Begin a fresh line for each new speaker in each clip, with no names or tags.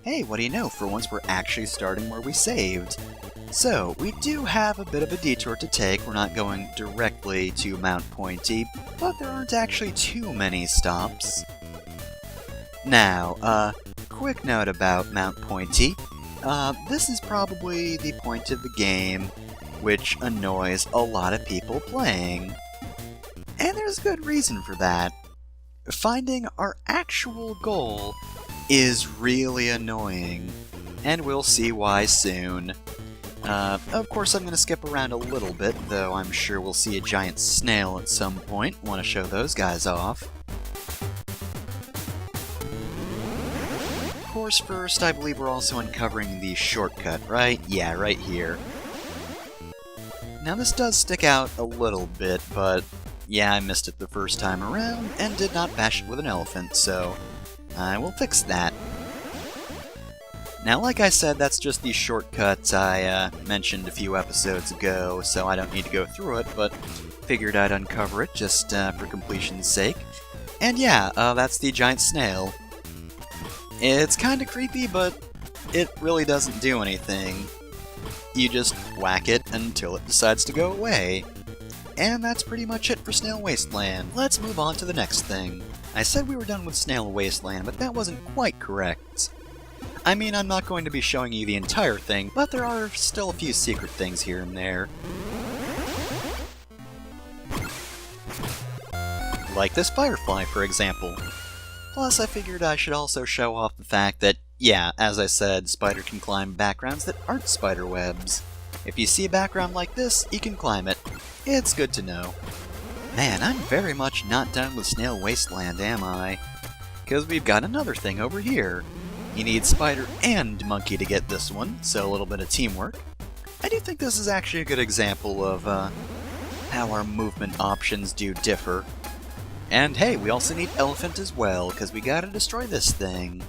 Hey, what do you know, for once we're actually starting where we saved. So, we do have a bit of a detour to take. We're not going directly to Mount Pointy, but there aren't actually too many stops. Now, quick note about Mount Pointy. This is probably the point of the game which annoys a lot of people playing. And there's good reason for that. Finding our actual goal is really annoying, and we'll see why soon. Of course I'm going to skip around a little bit, though I'm sure we'll see a giant snail at some point. Want to show those guys off. Of course, first, I believe we're also uncovering the shortcut, right? Yeah, right here. Now this does stick out a little bit, but yeah, I missed it the first time around, and did not bash it with an elephant, so I will fix that. Now, like I said, that's just the shortcut I mentioned a few episodes ago, so I don't need to go through it, but figured I'd uncover it just for completion's sake. And yeah, that's the giant snail. It's kinda creepy, but it really doesn't do anything. You just whack it until it decides to go away. And that's pretty much it for Snail Wasteland. Let's move on to the next thing. I said we were done with Snail Wasteland, but that wasn't quite correct. I mean, I'm not going to be showing you the entire thing, but there are still a few secret things here and there. Like this firefly, for example. Plus, I figured I should also show off the fact that, yeah, as I said, Spider can climb backgrounds that aren't spider webs. If you see a background like this, you can climb it. It's good to know. Man, I'm very much not done with Snail Wasteland, am I? Because we've got another thing over here. You need Spider and Monkey to get this one, so a little bit of teamwork. I do think this is actually a good example of how our movement options do differ. And hey, we also need Elephant as well, because we gotta destroy this thing.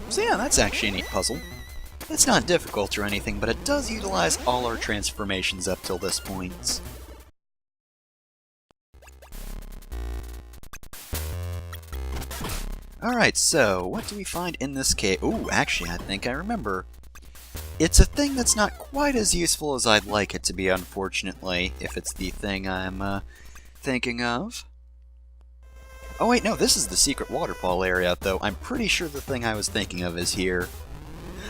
So yeah, that's actually a neat puzzle. It's not difficult or anything, but it does utilize all our transformations up till this point. Alright, so, what do we find in this cave? Ooh, actually, I think I remember. It's a thing that's not quite as useful as I'd like it to be, unfortunately, if it's the thing I'm, thinking of. Oh wait, no, this is the secret waterfall area, though I'm pretty sure the thing I was thinking of is here.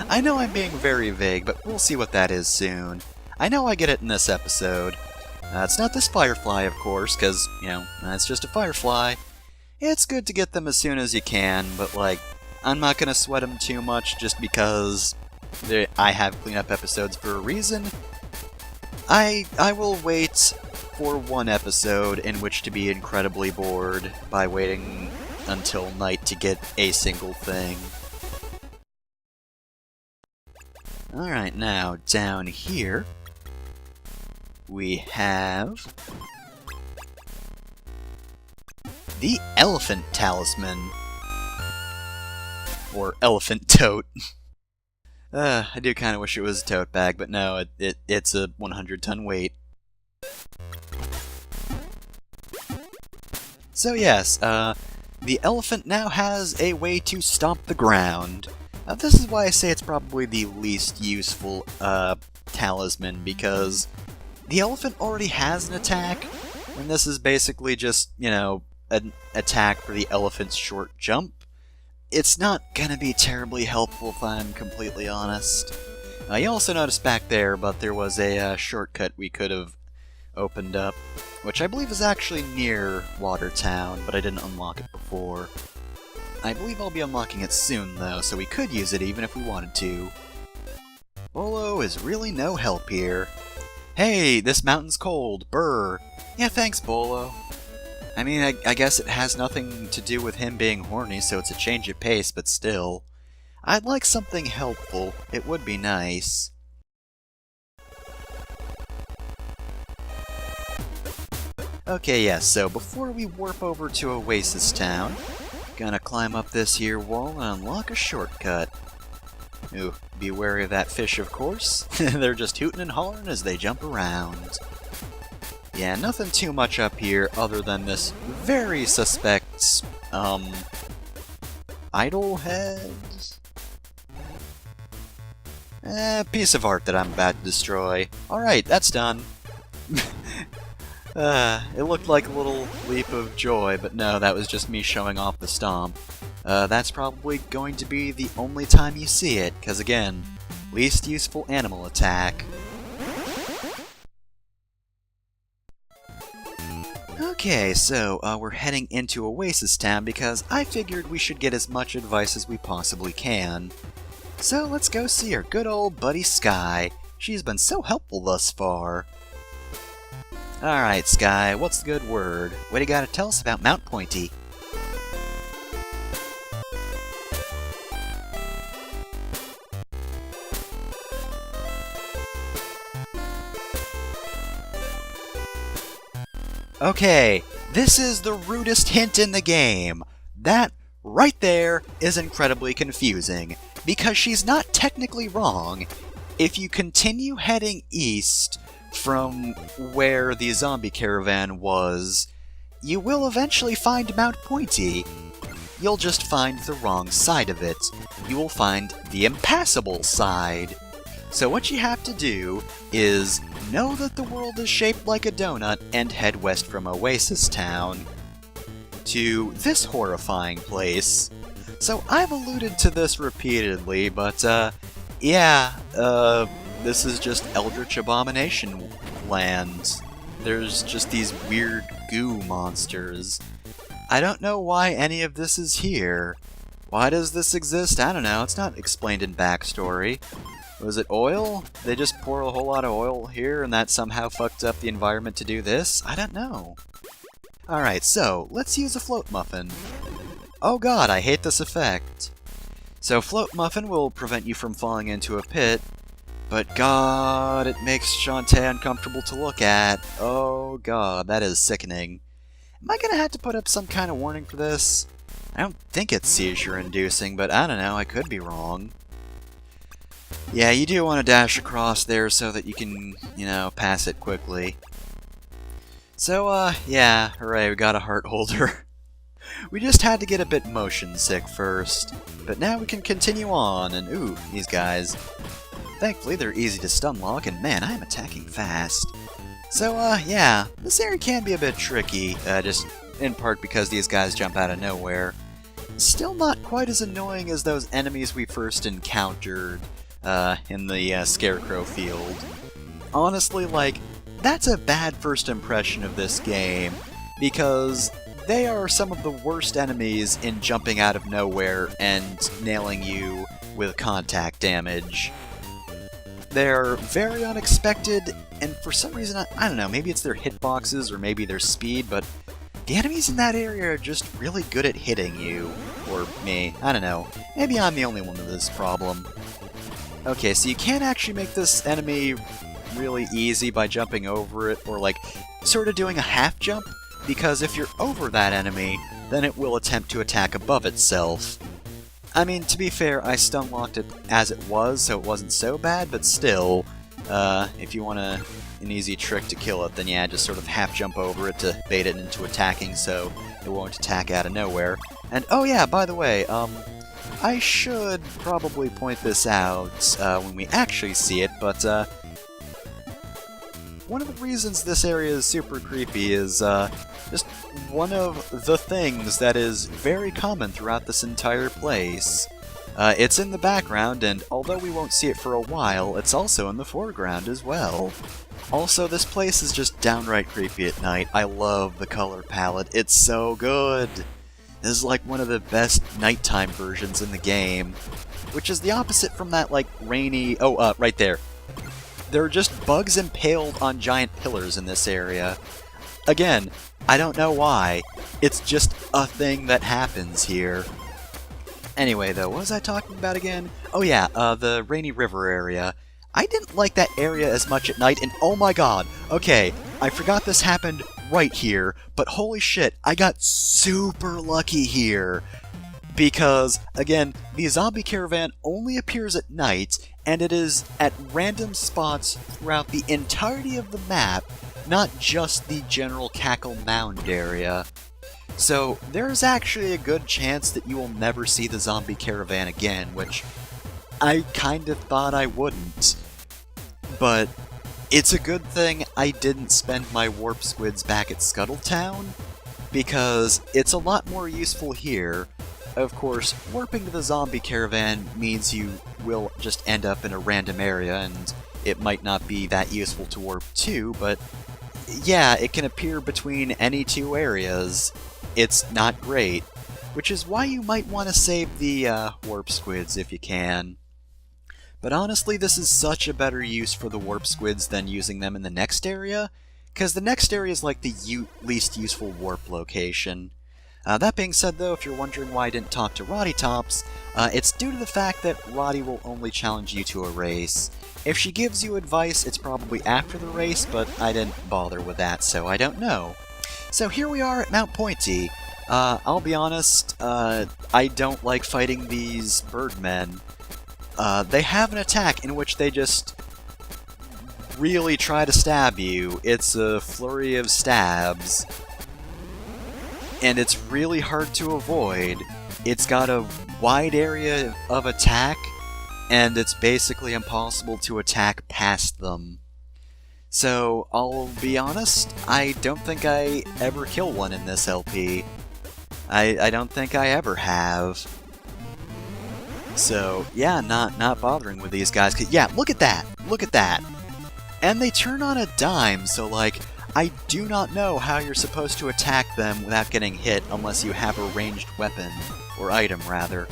I know I'm being very vague, but we'll see what that is soon. I know I get it in this episode. It's not this firefly, of course, because, you know, it's just a firefly. It's good to get them as soon as you can, but, like, I'm not gonna sweat them too much just because I have cleanup episodes for a reason. I will wait for one episode in which to be incredibly bored by waiting until night to get a single thing. Alright, now, down here, we have the Elephant Talisman. Or Elephant Tote. I do kind of wish it was a tote bag, but no, it's a 100-ton weight. So yes, the elephant now has a way to stomp the ground. This is why I say it's probably the least useful talisman, because the elephant already has an attack, and this is basically just, you know, an attack for the elephant's short jump. It's not gonna be terribly helpful if I'm completely honest. You also noticed back there, but there was a shortcut we could have opened up, which I believe is actually near Watertown, but I didn't unlock it before. I believe I'll be unlocking it soon, though, so we could use it even if we wanted to. Bolo is really no help here. Hey, this mountain's cold, brr. Yeah, thanks, Bolo. I mean, I guess it has nothing to do with him being horny, so it's a change of pace, but still. I'd like something helpful. It would be nice. Okay, yes, so before we warp over to Oasis Town, gonna climb up this here wall and unlock a shortcut. Ooh, be wary of that fish, of course. They're just hooting and hollering as they jump around. Yeah, nothing too much up here other than this very suspect, idol head? Piece of art that I'm about to destroy. Alright, that's done. It looked like a little leap of joy, but no, that was just me showing off the stomp. That's probably going to be the only time you see it, because again, least useful animal attack. Okay, so we're heading into Oasis Town because I figured we should get as much advice as we possibly can. So let's go see our good old buddy Sky. She's been so helpful thus far. Alright, Sky, what's the good word? What do you gotta tell us about Mount Pointy? Okay, this is the rudest hint in the game. That right there is incredibly confusing, because she's not technically wrong. If you continue heading east from where the zombie caravan was, you will eventually find Mount Pointy. You'll just find the wrong side of it. You will find the impassable side. So what you have to do is know that the world is shaped like a donut and head west from Oasis Town to this horrifying place. So I've alluded to this repeatedly, but this is just Eldritch Abomination land. There's just these weird goo monsters. I don't know why any of this is here. Why does this exist? I don't know. It's not explained in backstory. Was it oil? They just pour a whole lot of oil here and that somehow fucked up the environment to do this? I don't know. Alright, so, let's use a float muffin. Oh god, I hate this effect. So float muffin will prevent you from falling into a pit, but god, it makes Shantae uncomfortable to look at. Oh god, that is sickening. Am I gonna have to put up some kind of warning for this? I don't think it's seizure-inducing, but I don't know, I could be wrong. Yeah, you do want to dash across there so that you can, pass it quickly. So, yeah, hooray, we got a heart holder. We just had to get a bit motion sick first, but now we can continue on, and ooh, these guys. Thankfully, they're easy to stun lock, and man, I am attacking fast. So, yeah, this area can be a bit tricky, just in part because these guys jump out of nowhere. Still not quite as annoying as those enemies we first encountered in the Scarecrow field. Honestly, that's a bad first impression of this game, because they are some of the worst enemies in jumping out of nowhere and nailing you with contact damage. They're very unexpected, and for some reason, I don't know, maybe it's their hitboxes or maybe their speed, but the enemies in that area are just really good at hitting you. Or me, I don't know. Maybe I'm the only one with this problem. Okay, so you can't actually make this enemy really easy by jumping over it, or sort of doing a half jump, because if you're over that enemy, then it will attempt to attack above itself. I mean, to be fair, I stun locked it as it was, so it wasn't so bad, but still, if you want an easy trick to kill it, then yeah, just sort of half jump over it to bait it into attacking so it won't attack out of nowhere. And oh yeah, by the way, I should probably point this out when we actually see it, but one of the reasons this area is super creepy is just one of the things that is very common throughout this entire place. It's in the background, and although we won't see it for a while, it's also in the foreground as well. Also, this place is just downright creepy at night. I love the color palette. It's so good! This is like one of the best nighttime versions in the game, which is the opposite from that, rainy... Oh, right there. There are just bugs impaled on giant pillars in this area. Again, I don't know why. It's just a thing that happens here. Anyway, though, what was I talking about again? Oh yeah, the Rainy River area. I didn't like that area as much at night, and oh my god, okay, I forgot this happened right here, but holy shit, I got super lucky here. Because, again, the zombie caravan only appears at night, and it is at random spots throughout the entirety of the map, not just the general Cackle Mound area. So there's actually a good chance that you will never see the zombie caravan again, which I kind of thought I wouldn't. But it's a good thing I didn't spend my warp squids back at Scuttletown, because it's a lot more useful here. Of course, warping to the zombie caravan means you will just end up in a random area, and it might not be that useful to warp to, but yeah, it can appear between any two areas. It's not great, which is why you might want to save the warp squids if you can. But honestly, this is such a better use for the warp squids than using them in the next area, because the next area is like the least useful warp location. That being said, though, if you're wondering why I didn't talk to Roddy Tops, it's due to the fact that Roddy will only challenge you to a race. If she gives you advice, it's probably after the race, but I didn't bother with that, so I don't know. So here we are at Mount Pointy. I'll be honest, I don't like fighting these birdmen. They have an attack in which they just really try to stab you. It's a flurry of stabs, and it's really hard to avoid. It's got a wide area of attack, and it's basically impossible to attack past them. So, I'll be honest, I don't think I ever kill one in this LP. I don't think I ever have. So, yeah, not bothering with these guys. 'Cause, yeah, look at that! Look at that! And they turn on a dime, so, like, I do not know how you're supposed to attack them without getting hit unless you have a ranged weapon. Or item, rather.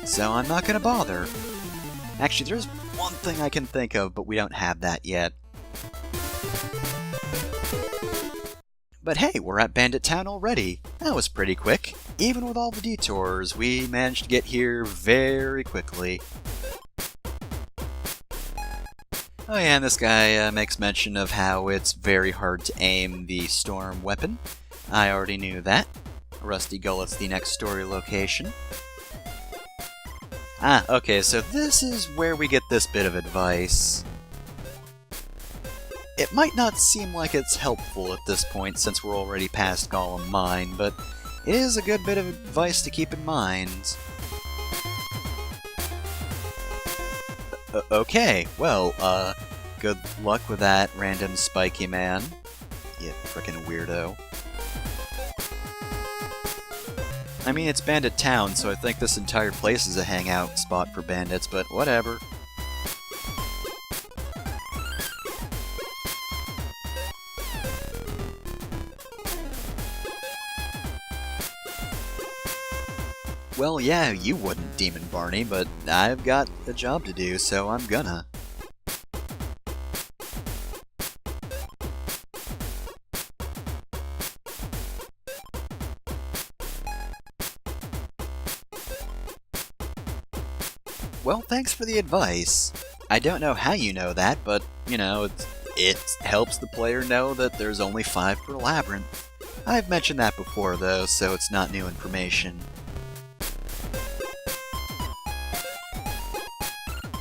So I'm not gonna bother. Actually, there's one thing I can think of, but we don't have that yet. But hey, we're at Bandit Town already! That was pretty quick. Even with all the detours, we managed to get here very quickly. Oh yeah, and this guy makes mention of how it's very hard to aim the storm weapon. I already knew that. Rusty Gullet's the next story location. Ah, okay, so this is where we get this bit of advice. It might not seem like it's helpful at this point since we're already past Golem Mine, but it is a good bit of advice to keep in mind. Okay, well, good luck with that, random spiky man. You frickin' weirdo. I mean, it's Bandit Town, so I think this entire place is a hangout spot for bandits, but whatever. Well, yeah, you wouldn't, Demon Barney, but I've got a job to do, so I'm gonna. Well, thanks for the advice. I don't know how you know that, but, you know, it helps the player know that there's only 5 per labyrinth. I've mentioned that before, though, so it's not new information.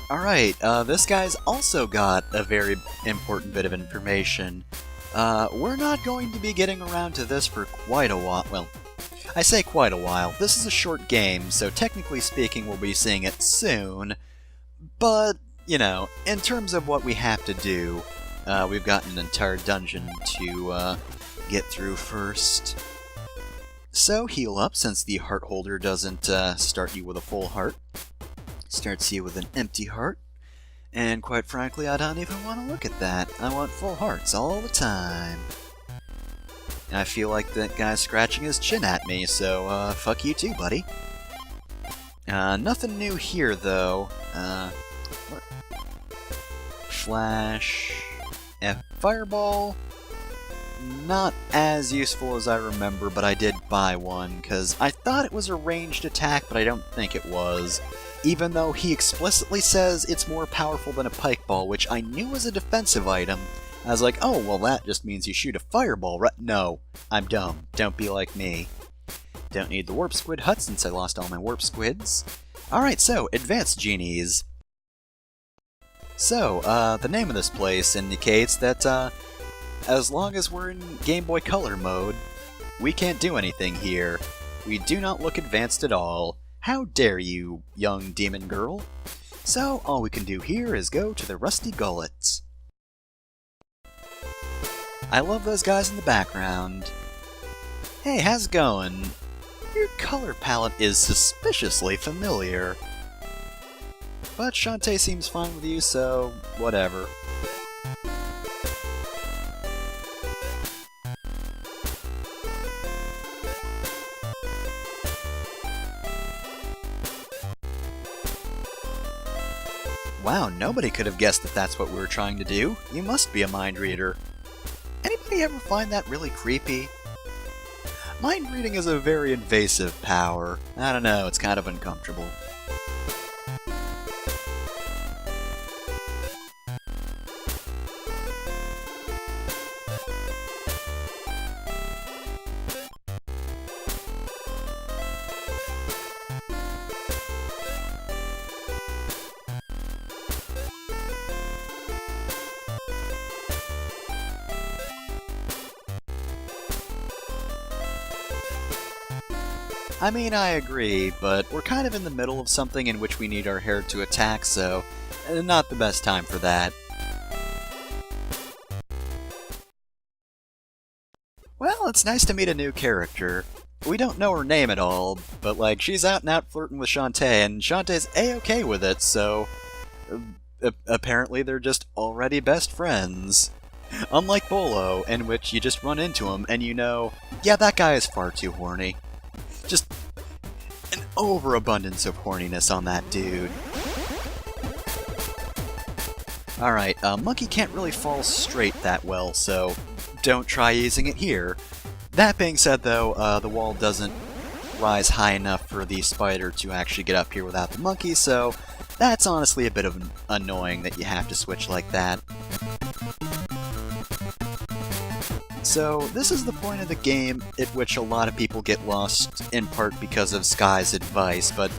Alright, this guy's also got a very important bit of information. We're not going to be getting around to this for quite a while. Well, I say quite a while. This is a short game, so technically speaking we'll be seeing it soon. But, you know, in terms of what we have to do, we've got an entire dungeon to get through first. So heal up, since the heart holder doesn't start you with a full heart. Starts you with an empty heart, and quite frankly, I don't even want to look at that. I want full hearts all the time. And I feel like that guy's scratching his chin at me, so fuck you too, buddy. Nothing new here, though. What? Flash... Fireball? Not as useful as I remember, but I did buy one, because I thought it was a ranged attack, but I don't think it was. Even though he explicitly says it's more powerful than a pike ball, which I knew was a defensive item. I was like, oh, well that just means you shoot a fireball, right? No, I'm dumb. Don't be like me. Don't need the warp squid hut since I lost all my warp squids. Alright, so, advanced genies. So, the name of this place indicates that, as long as we're in Game Boy Color mode, We can't do anything here. We do not look advanced at all. How dare you, young demon girl? So, all we can do here is go to the Rusty Gullets. I love those guys in the background. Hey, how's it going? Your color palette is suspiciously familiar. But Shantae seems fine with you, so whatever. Wow, nobody could have guessed that that's what we were trying to do. You must be a mind reader. Anybody ever find that really creepy? Mind reading is a very invasive power. I don't know, it's kind of uncomfortable. I mean, I agree, but we're kind of in the middle of something in which we need our hair to attack, so not the best time for that. Well, it's nice to meet a new character. We don't know her name at all, but like, she's out and out flirting with Shantae, and Shantae's A-okay with it, so apparently they're just already best friends. Unlike Bolo, in which you just run into him and you know, yeah, that guy is far too horny. Just an overabundance of horniness on that dude. Alright, Monkey can't really fall straight that well, so don't try using it here. That being said, though, the wall doesn't rise high enough for the spider to actually get up here without the monkey, so that's honestly a bit of annoying that you have to switch like that. So, this is the point of the game at which a lot of people get lost, in part because of Sky's advice, but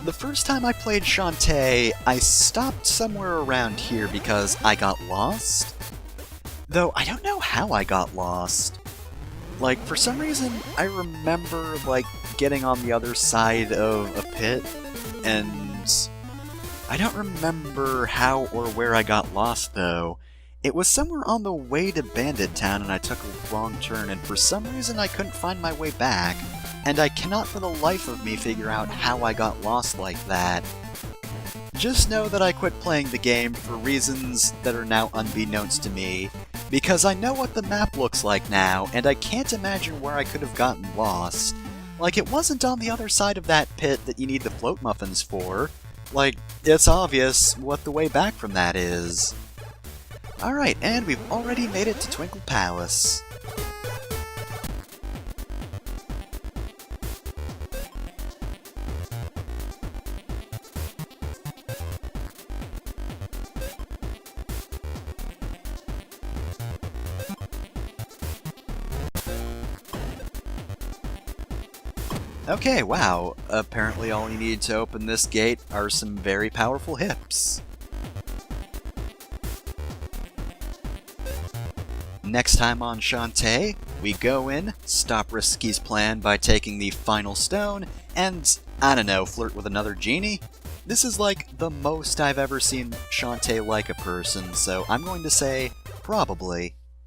the first time I played Shantae, I stopped somewhere around here because I got lost. Though, I don't know how I got lost. Like, for some reason, I remember, like, getting on the other side of a pit, and I don't remember how or where I got lost, though. It was somewhere on the way to Bandit Town and I took a wrong turn, and for some reason I couldn't find my way back, and I cannot for the life of me figure out how I got lost like that. Just know that I quit playing the game for reasons that are now unbeknownst to me, because I know what the map looks like now, and I can't imagine where I could have gotten lost. Like, it wasn't on the other side of that pit that you need the float muffins for. Like, it's obvious what the way back from that is. Alright, and we've already made it to Twinkle Palace. Okay, wow. Apparently all you need to open this gate are some very powerful hips. Next time on Shantae, we go in, stop Risky's plan by taking the final stone, and, I don't know, flirt with another genie? This is like the most I've ever seen Shantae like a person, so I'm going to say, probably.